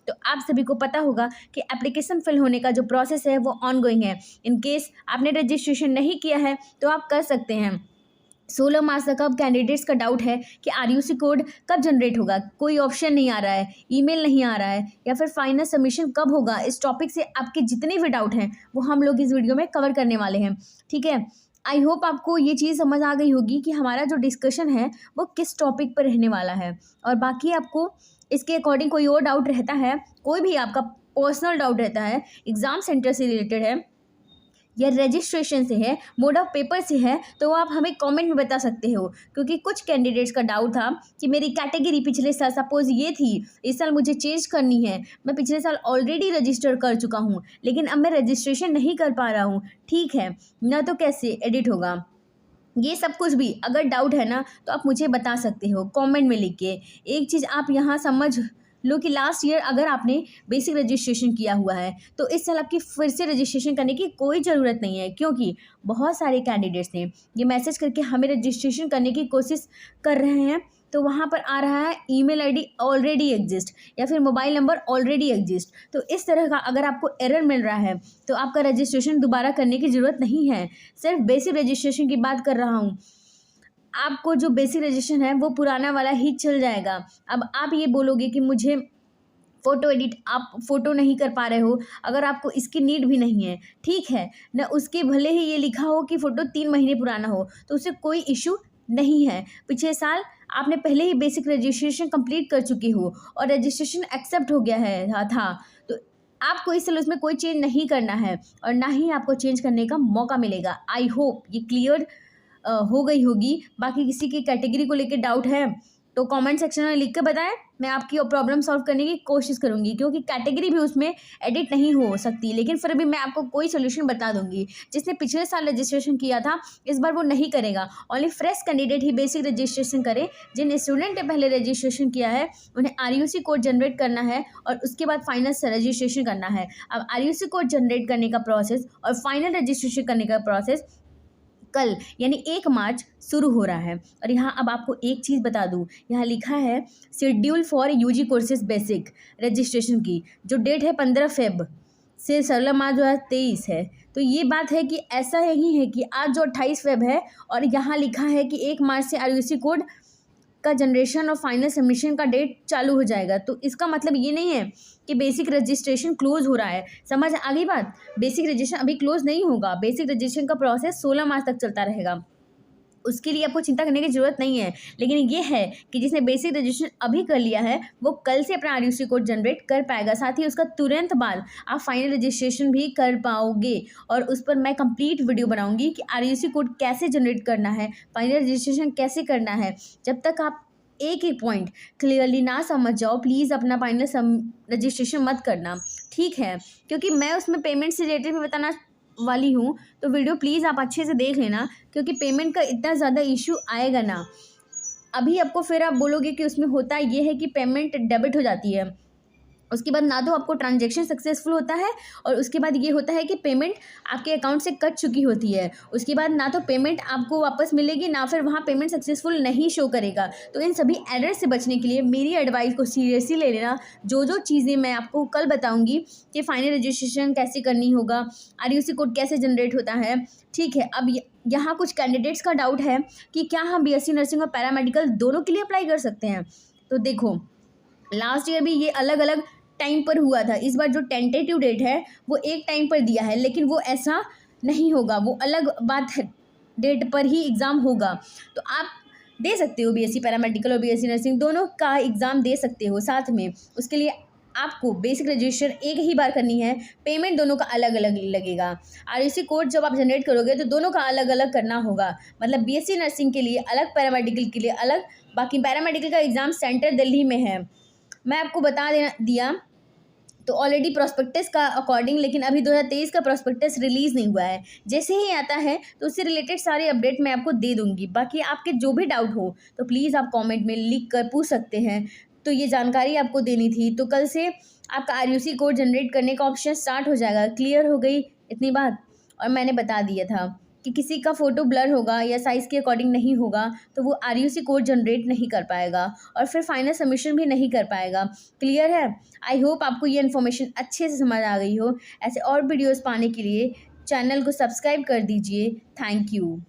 तो आप सभी को पता होगा कि एप्लीकेशन फिल होने का जो प्रोसेस है वो ऑनगोइंग है। इन केस आपने रजिस्ट्रेशन नहीं किया है तो आप कर सकते हैं। 16 मार्च तक अब कैंडिडेट्स का डाउट है कि आरयूसी कोड कब जनरेट होगा, कोई ऑप्शन नहीं आ रहा है, ईमेल नहीं आ रहा है, या फिर फाइनल सबमिशन कब होगा। इस टॉपिक से आपके जितने भी डाउट हैं वो हम लोग इस वीडियो में कवर करने वाले हैं। ठीक है, आई होप आपको ये चीज़ समझ आ गई होगी कि हमारा जो डिस्कशन है वो किस टॉपिक पर रहने वाला है। और बाकी आपको इसके अकॉर्डिंग कोई और डाउट रहता है, कोई भी आपका पर्सनल डाउट रहता है, एग्ज़ाम सेंटर से रिलेटेड है या रजिस्ट्रेशन से है, मोड ऑफ पेपर से है, तो आप हमें कमेंट में बता सकते हो। क्योंकि कुछ कैंडिडेट्स का डाउट था कि मेरी कैटेगरी पिछले साल सपोज ये थी, इस साल मुझे चेंज करनी है, मैं पिछले साल ऑलरेडी रजिस्टर कर चुका हूँ लेकिन अब मैं रजिस्ट्रेशन नहीं कर पा रहा हूँ। ठीक है ना, तो कैसे एडिट होगा, ये सब कुछ भी अगर डाउट है ना तो आप मुझे बता सकते हो कमेंट में लिख के। एक चीज़ आप यहाँ समझ लो कि लास्ट ईयर अगर आपने बेसिक रजिस्ट्रेशन किया हुआ है तो इस साल आपकी फिर से रजिस्ट्रेशन करने की कोई ज़रूरत नहीं है, क्योंकि बहुत सारे कैंडिडेट्स ने ये मैसेज करके हमें रजिस्ट्रेशन करने की कोशिश कर रहे हैं। तो वहाँ पर आ रहा है ईमेल आईडी ऑलरेडी एग्जिस्ट या फिर मोबाइल नंबर ऑलरेडी एग्जिस्ट। तो इस तरह का अगर आपको एरर मिल रहा है तो आपका रजिस्ट्रेशन दोबारा करने की ज़रूरत नहीं है। सिर्फ बेसिक रजिस्ट्रेशन की बात कर रहा हूँ, आपको जो बेसिक रजिस्ट्रेशन है वो पुराना वाला ही चल जाएगा। अब आप ये बोलोगे कि मुझे फ़ोटो एडिट, आप फ़ोटो नहीं कर पा रहे हो, अगर आपको इसकी नीड भी नहीं है, ठीक है ना, उसके भले ही ये लिखा हो कि फ़ोटो 3 महीने पुराना हो तो उससे कोई इशू नहीं है। पिछले साल आपने पहले ही बेसिक रजिस्ट्रेशन कंप्लीट कर चुके हो और रजिस्ट्रेशन एक्सेप्ट हो गया है था, तो आपको इस साल उसमें कोई चेंज नहीं करना है और ना ही आपको चेंज करने का मौका मिलेगा। आई होप ये क्लियर हो गई होगी। बाकी किसी की कैटेगरी को लेकर डाउट है तो कमेंट सेक्शन में लिख के बताएं, मैं आपकी प्रॉब्लम सॉल्व करने की कोशिश करूंगी, क्योंकि कैटेगरी भी उसमें एडिट नहीं हो सकती, लेकिन फिर भी मैं आपको कोई सोल्यूशन बता दूंगी। जिसने पिछले साल रजिस्ट्रेशन किया था इस बार वो नहीं करेगा, ओनली फ्रेश कैंडिडेट ही बेसिक रजिस्ट्रेशन करे। जिन स्टूडेंट ने पहले रजिस्ट्रेशन किया है उन्हें आरयूसी कोड जनरेट करना है और उसके बाद फाइनल रजिस्ट्रेशन करना है। अब आरयूसी कोड जनरेट करने का प्रोसेस और फाइनल रजिस्ट्रेशन करने का प्रोसेस कल यानी 1 मार्च शुरू हो रहा है। और यहाँ अब आपको एक चीज़ बता दूँ, यहाँ लिखा है schedule for UG courses basic registration की जो डेट है 15 फेब से 16 मार्च 2023 है। तो ये बात है कि ऐसा ही है कि आज जो 28 फेब है और यहाँ लिखा है कि 1 मार्च से आरयूसी कोड का जनरेशन और फाइनल सबमिशन का डेट चालू हो जाएगा। तो इसका मतलब ये नहीं है कि बेसिक रजिस्ट्रेशन क्लोज हो रहा है। समझ आ गई बात? बेसिक रजिस्ट्रेशन अभी क्लोज नहीं होगा, बेसिक रजिस्ट्रेशन का प्रोसेस 16 मार्च तक चलता रहेगा, उसके लिए आपको चिंता करने की ज़रूरत नहीं है। लेकिन ये है कि जिसने बेसिक रजिस्ट्रेशन अभी कर लिया है वो कल से अपना आरयूसी कोड जनरेट कर पाएगा, साथ ही उसका तुरंत बाद आप फाइनल रजिस्ट्रेशन भी कर पाओगे। और उस पर मैं कंप्लीट वीडियो बनाऊंगी कि आरयूसी कोड कैसे जनरेट करना है, फाइनल रजिस्ट्रेशन कैसे करना है। जब तक आप एक ही पॉइंट क्लियरली ना समझ जाओ प्लीज़ अपना फाइनल रजिस्ट्रेशन मत करना, ठीक है? क्योंकि मैं उसमें पेमेंट से रिलेटेड भी बताना वाली हूँ, तो वीडियो प्लीज़ आप अच्छे से देख लेना, क्योंकि पेमेंट का इतना ज़्यादा इशू आएगा ना। अभी आपको फिर आप बोलोगे कि उसमें होता ये है कि पेमेंट डेबिट हो जाती है, उसके बाद ना तो आपको ट्रांजैक्शन सक्सेसफुल होता है और उसके बाद ये होता है कि पेमेंट आपके अकाउंट से कट चुकी होती है। उसके बाद ना तो पेमेंट आपको वापस मिलेगी ना फिर वहाँ पेमेंट सक्सेसफुल नहीं शो करेगा। तो इन सभी एरर से बचने के लिए मेरी एडवाइस को सीरियसली ले लेना। जो चीज़ें मैं आपको कल बताऊँगी कि फाइनल रजिस्ट्रेशन कैसे करनी होगा, आरयूसी कोड कैसे जनरेट होता है, ठीक है। अब यहाँ कुछ कैंडिडेट्स का डाउट है कि क्या हम बीएससी नर्सिंग और पैरामेडिकल दोनों के लिए अप्लाई कर सकते हैं। तो देखो, लास्ट ईयर भी ये अलग अलग टाइम पर हुआ था, इस बार जो टेंटेटिव डेट है वो एक टाइम पर दिया है, लेकिन वो ऐसा नहीं होगा, वो अलग बात है, डेट पर ही एग्ज़ाम होगा। तो आप दे सकते हो बीएससी पैरामेडिकल और बीएससी नर्सिंग दोनों का एग्ज़ाम दे सकते हो साथ में। उसके लिए आपको बेसिक रजिस्ट्रेशन एक ही बार करनी है, पेमेंट दोनों का अलग अलग लगेगा। आरयूसी कोड जब आप जनरेट करोगे तो दोनों का अलग अलग करना होगा, मतलब बीएससी नर्सिंग के लिए अलग, पैरामेडिकल के लिए अलग। बाकी पैरामेडिकल का एग्ज़ाम सेंटर दिल्ली में है, मैं आपको बता दिया तो ऑलरेडी प्रोस्पेक्टस का अकॉर्डिंग, लेकिन अभी 2023 का प्रोस्पेक्टस रिलीज़ नहीं हुआ है। जैसे ही आता है तो उससे रिलेटेड सारे अपडेट मैं आपको दे दूंगी। बाकी आपके जो भी डाउट हो तो प्लीज़ आप कमेंट में लिख कर पूछ सकते हैं। तो ये जानकारी आपको देनी थी। तो कल से आपका आरयूसी कोड जनरेट करने का ऑप्शन स्टार्ट हो जाएगा। क्लियर हो गई इतनी बात? और मैंने बता दिया था कि किसी का फ़ोटो ब्लर होगा या साइज़ के अकॉर्डिंग नहीं होगा तो वो RUC कोड जनरेट नहीं कर पाएगा और फिर फाइनल सबमिशन भी नहीं कर पाएगा। क्लियर है? आई होप आपको ये इन्फॉर्मेशन अच्छे से समझ आ गई हो। ऐसे और वीडियोज़ पाने के लिए चैनल को सब्सक्राइब कर दीजिए। Thank you.